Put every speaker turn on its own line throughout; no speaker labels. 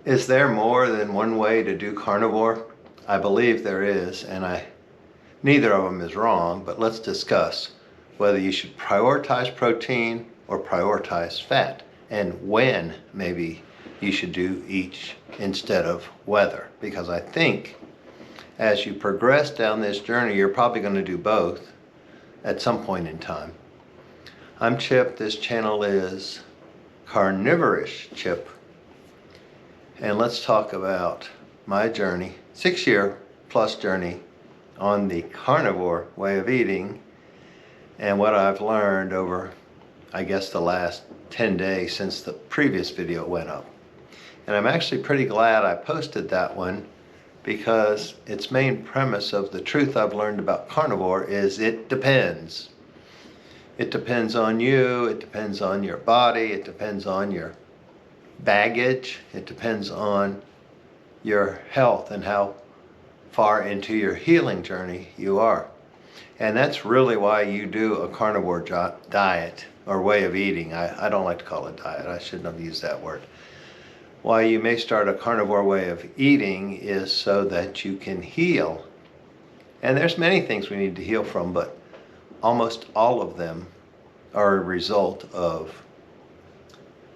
Is there more than one way to do carnivore? I believe there is, and neither of them is wrong, but let's discuss whether you should prioritize protein or prioritize fat, and when maybe you should do each instead of whether. Because I think as you progress down this journey, you're probably going to do both at some point in time. I'm Chip. This channel is Carnivore-ish Chip. And let's talk about my journey, 6-year plus journey on the carnivore way of eating, and what I've learned over, I guess, the last 10 days since the previous video went up. And I'm actually pretty glad I posted that one, because its main premise of the truth I've learned about carnivore is it depends. It depends on you, it depends on your body, it depends on your baggage, it depends on your health and how far into your healing journey you are. And that's really why you do a carnivore diet or way of eating. I don't like to call it diet, I shouldn't have used that word. Why you may start a carnivore way of eating is so that you can heal. And there's many things we need to heal from, but almost all of them are a result of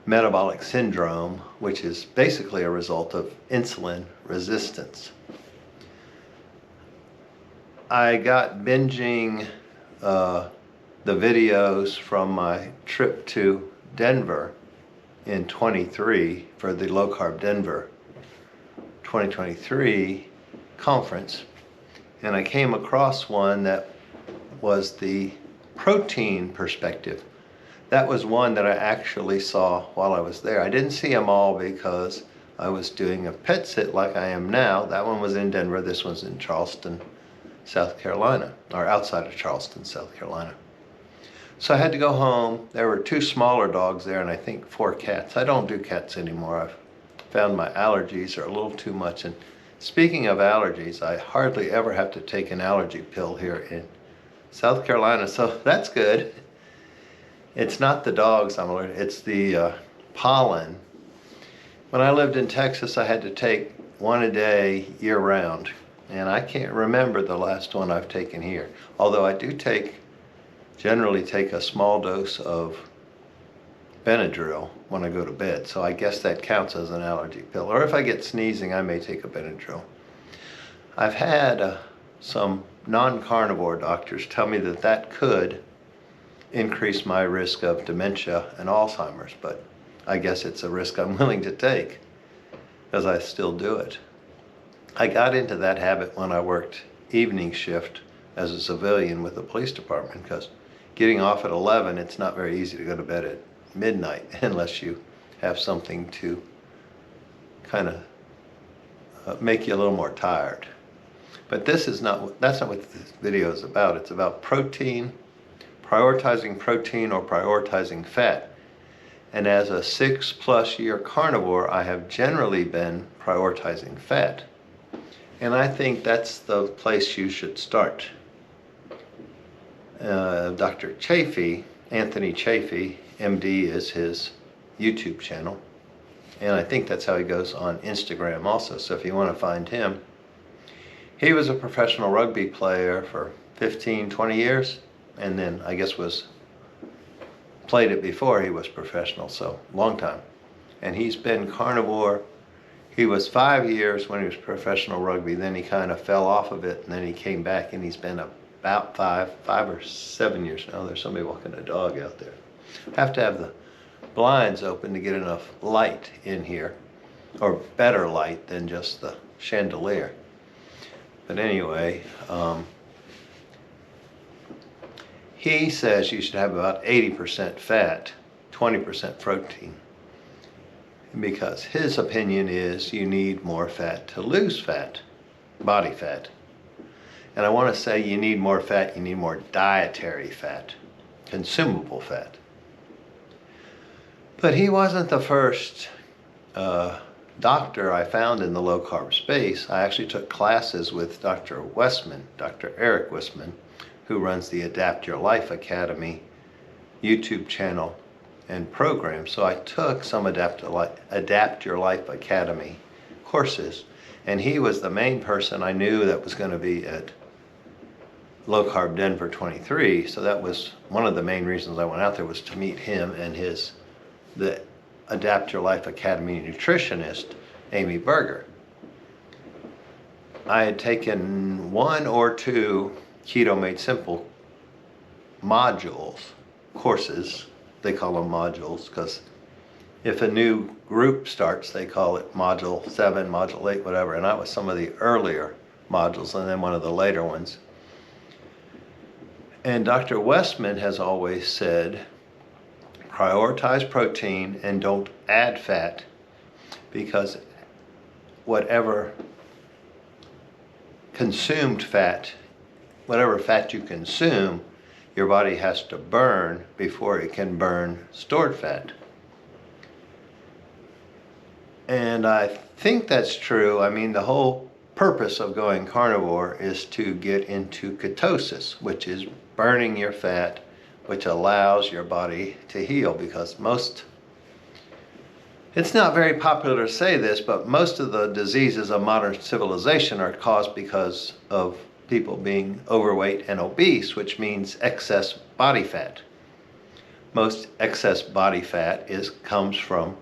metabolic syndrome, which is basically a result of insulin resistance. I got binging the videos from my trip to Denver in 23 for the Low Carb Denver 2023 conference, and I came across one that was the protein perspective. That was one that I actually saw while I was there. I didn't see them all because I was doing a pet sit like I am now. That one was in Denver, this one's in Charleston, South Carolina, or outside of Charleston, South Carolina. So I had to go home. There were 2 smaller dogs there and I think 4 cats. I don't do cats anymore. I've found my allergies are a little too much. And speaking of allergies, I hardly ever have to take an allergy pill here in South Carolina, so that's good. It's not the dogs I'm allergic, it's the pollen. When I lived in Texas, I had to take one a day year round, and I can't remember the last one I've taken here. Although I do generally take a small dose of Benadryl when I go to bed, so I guess that counts as an allergy pill. Or if I get sneezing, I may take a Benadryl. I've had some non-carnivore doctors tell me that that could increase my risk of dementia and Alzheimer's, but I guess it's a risk I'm willing to take because I still do it. I got into that habit when I worked evening shift as a civilian with the police department, because getting off at 11, it's not very easy to go to bed at midnight unless you have something to kind of make you a little more tired. But that's not what this video is about. It's about protein, prioritizing protein or prioritizing fat. And as a 6+ year carnivore, I have generally been prioritizing fat. And I think that's the place you should start. Dr. Chafee, Anthony Chafee, MD is his YouTube channel. And I think that's how he goes on Instagram also. So if you want to find him, he was a professional rugby player for 15, 20 years. And then I guess played it before he was professional, so long time. And he's been carnivore. He was 5 years when he was professional rugby, then he kind of fell off of it, and then he came back, and he's been about 5 or 7 years now. There's somebody walking a dog out there. Have to have the blinds open to get enough light in here, or better light than just the chandelier. But anyway, he says you should have about 80% fat, 20% protein, because his opinion is you need more fat to lose fat, body fat. And I want to say you need more fat, you need more dietary fat, consumable fat. But he wasn't the first doctor I found in the low carb space. I actually took classes with Dr. Westman, Dr. Eric Westman, who runs the Adapt Your Life Academy YouTube channel and programs. So I took some Adapt Your Life Academy courses, and he was the main person I knew that was going to be at Low Carb Denver 23. So that was one of the main reasons I went out there, was to meet him and the Adapt Your Life Academy nutritionist, Amy Berger. I had taken 1 or 2 Keto Made Simple modules, courses. They call them modules because if a new group starts, they call it module 7, module 8, whatever. And I was some of the earlier modules and then one of the later ones. And Dr. Westman has always said, prioritize protein and don't add fat, because whatever consumed fat, whatever fat you consume, your body has to burn before it can burn stored fat. And I think that's true. I mean, the whole purpose of going carnivore is to get into ketosis, which is burning your fat, which allows your body to heal, because it's not very popular to say this, but most of the diseases of modern civilization are caused because of people being overweight and obese, which means excess body fat. Most excess body fat comes from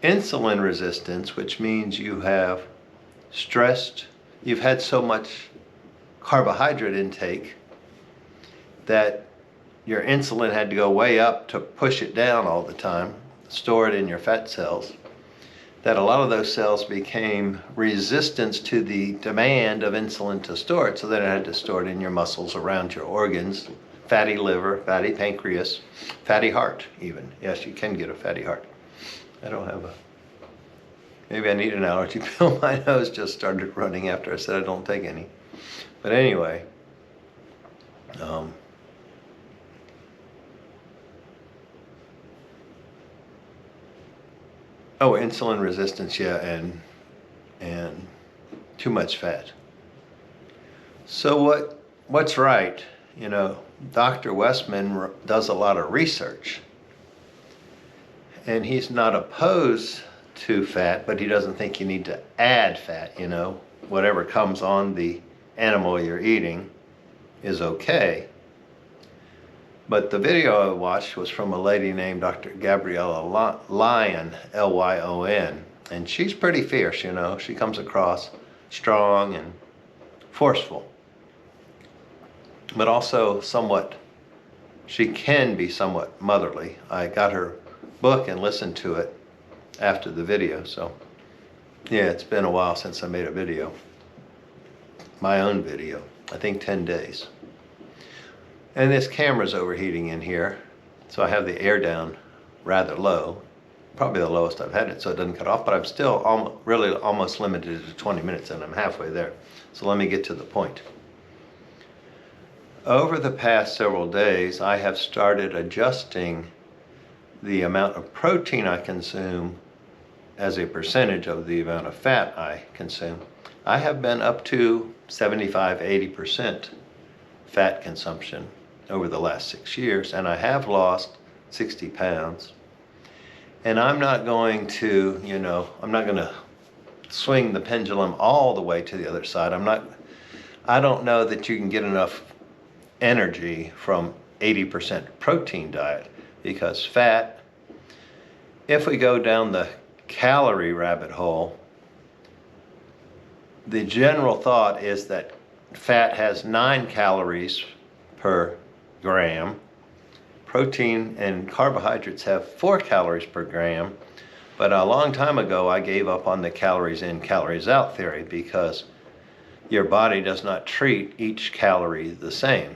insulin resistance, which means you have you've had so much carbohydrate intake that your insulin had to go way up to push it down all the time, store it in your fat cells, that a lot of those cells became resistant to the demand of insulin to store it, so then it had to store it in your muscles around your organs, fatty liver, fatty pancreas, fatty heart even. Yes, you can get a fatty heart. I don't have maybe I need an allergy pill. My nose just started running after I said I don't take any. But anyway, insulin resistance, yeah, and too much fat. So what's right? You know, Dr. Westman does a lot of research, and he's not opposed to fat, but he doesn't think you need to add fat. You know, whatever comes on the animal you're eating is okay. But the video I watched was from a lady named Dr. Gabriella Lion, Lyon, and she's pretty fierce, you know. She comes across strong and forceful, but also she can be somewhat motherly. I got her book and listened to it after the video, so yeah, it's been a while since I made a video, my own video, I think 10 days. And this camera's overheating in here, so I have the air down rather low, probably the lowest I've had it, so it doesn't cut off, but I'm still really almost limited to 20 minutes, and I'm halfway there. So let me get to the point. Over the past several days, I have started adjusting the amount of protein I consume as a percentage of the amount of fat I consume. I have been up to 75–80% fat consumption over the last 6 years, and I have lost 60 pounds. And I'm not going to, I'm not going to swing the pendulum all the way to the other side. I don't know that you can get enough energy from 80% protein diet, because fat, if we go down the calorie rabbit hole, the general thought is that fat has 9 calories per gram. Protein and carbohydrates have 4 calories per gram. But a long time ago, I gave up on the calories in, calories out theory, because your body does not treat each calorie the same.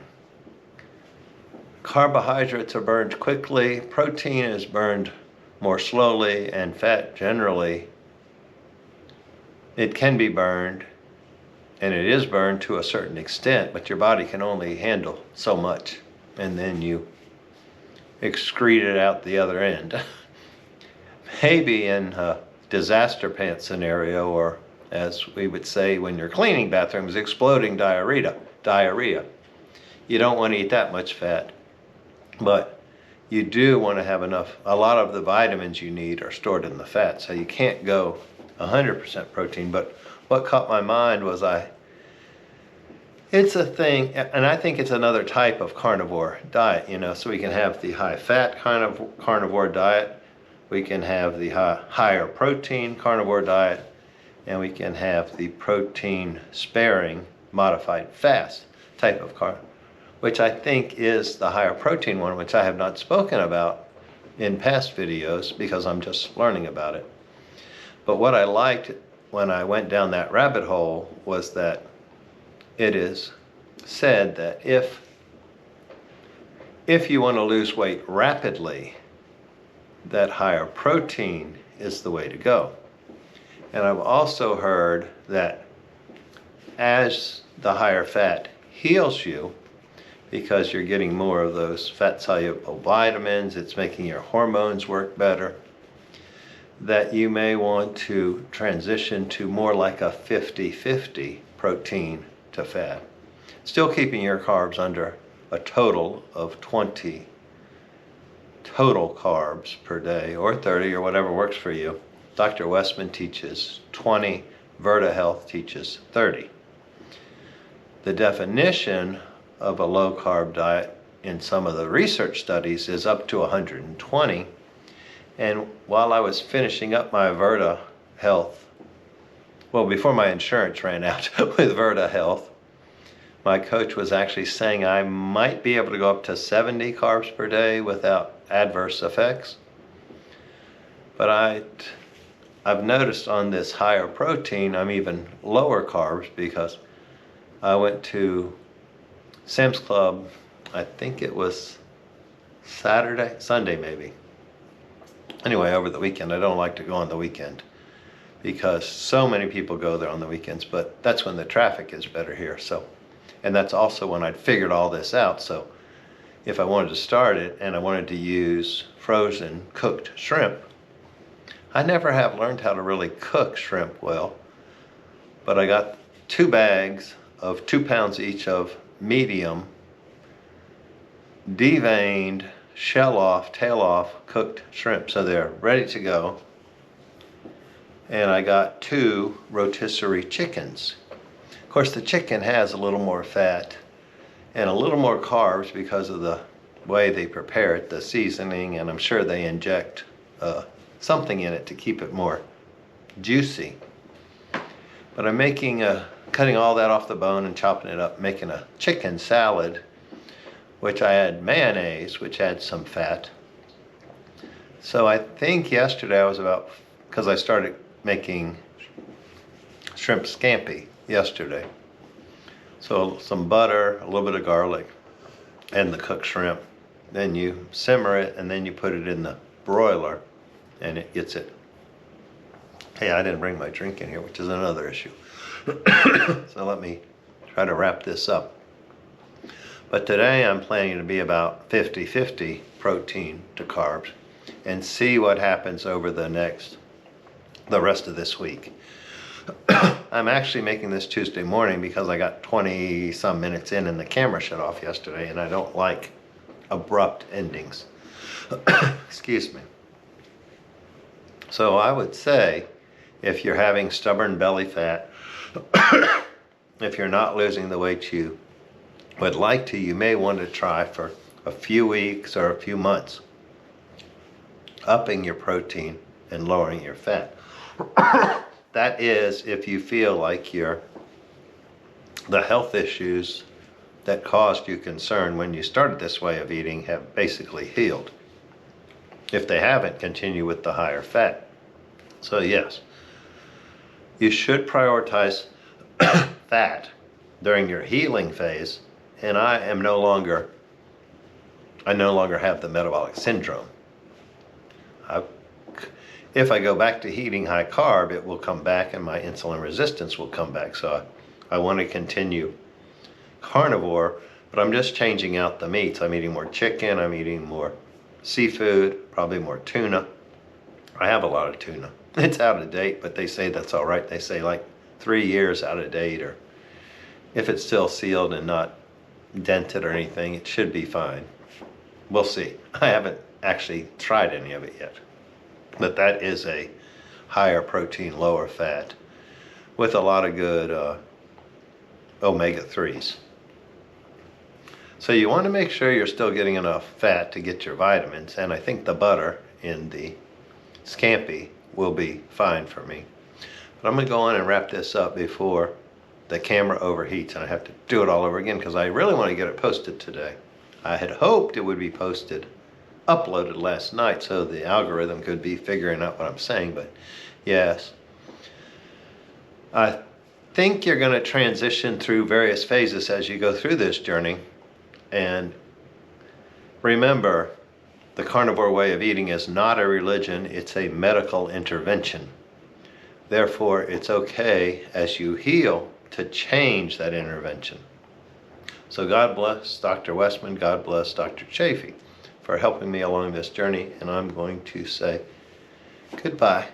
Carbohydrates are burned quickly, protein is burned more slowly, and fat generally, it can be burned, and it is burned to a certain extent, but your body can only handle so much, and then you excrete it out the other end. Maybe in a disaster pants scenario, or as we would say when you're cleaning bathrooms, exploding diarrhea. You don't want to eat that much fat. But you do want to have enough. A lot of the vitamins you need are stored in the fat, so you can't go 100% protein. But what caught my mind was it's a thing, and I think it's another type of carnivore diet, so we can have the high fat kind of carnivore diet, we can have the higher protein carnivore diet, and we can have the protein sparing modified fast type of carnivore, which I think is the higher protein one, which I have not spoken about in past videos because I'm just learning about it. But what I liked when I went down that rabbit hole was that it is said that if you want to lose weight rapidly, that higher protein is the way to go. And I've also heard that as the higher fat heals you, because you're getting more of those fat-soluble vitamins, it's making your hormones work better, that you may want to transition to more like a 50-50 protein to fat. Still keeping your carbs under a total of 20 total carbs per day, or 30, or whatever works for you. Dr. Westman teaches 20, Verta Health teaches 30. The definition of a low-carb diet in some of the research studies is up to 120. And while I was finishing up my Verta Health, well, before my insurance ran out with Verta Health, my coach was actually saying I might be able to go up to 70 carbs per day without adverse effects. But I've noticed on this higher protein, I'm even lower carbs, because I went to Sam's Club, I think it was Sunday maybe. Anyway, over the weekend. I don't like to go on the weekend because so many people go there on the weekends, but that's when the traffic is better here. So, and that's also when I'd figured all this out. So if I wanted to start it and I wanted to use frozen cooked shrimp, I never have learned how to really cook shrimp well, but I got 2 bags of 2 pounds each of medium, deveined, shell off, tail off, cooked shrimp. So they're ready to go. And I got 2 rotisserie chickens. Of course, the chicken has a little more fat and a little more carbs because of the way they prepare it, the seasoning, and I'm sure they inject something in it to keep it more juicy. But I'm making cutting all that off the bone and chopping it up, making a chicken salad, which I add mayonnaise, which adds some fat. So I think yesterday I was because I started making shrimp scampi yesterday. So some butter, a little bit of garlic, and the cooked shrimp. Then you simmer it, and then you put it in the broiler, and it gets it. Hey, I didn't bring my drink in here, which is another issue. So let me try to wrap this up. But today I'm planning to be about 50-50 protein to carbs and see what happens over the rest of this week. I'm actually making this Tuesday morning because I got 20 some minutes in and the camera shut off yesterday, and I don't like abrupt endings. Excuse me. So I would say if you're having stubborn belly fat, if you're not losing the weight you would like to, you may want to try for a few weeks or a few months upping your protein and lowering your fat. That is if you feel like the health issues that caused you concern when you started this way of eating have basically healed. If they haven't, continue with the higher fat. So yes, you should prioritize fat during your healing phase. And I no longer have the metabolic syndrome. If I go back to eating high carb, it will come back and my insulin resistance will come back. So I want to continue carnivore, but I'm just changing out the meats. I'm eating more chicken, I'm eating more seafood, probably more tuna. I have a lot of tuna. It's out of date, but they say that's all right. They say like 3 years out of date, or if it's still sealed and not dented or anything, it should be fine. We'll see. I haven't actually tried any of it yet. But that is a higher protein, lower fat with a lot of good omega-3s. So you want to make sure you're still getting enough fat to get your vitamins, and I think the butter in the scampi will be fine for me. But I'm going to go on and wrap this up before the camera overheats and I have to do it all over again, because I really want to get it posted today. I had hoped it would be uploaded last night so the algorithm could be figuring out what I'm saying, but yes. I think you're going to transition through various phases as you go through this journey. And remember, the carnivore way of eating is not a religion, it's a medical intervention. Therefore, it's okay as you heal to change that intervention. So God bless Dr. Westman, God bless Dr. Chafee for helping me along this journey, and I'm going to say goodbye.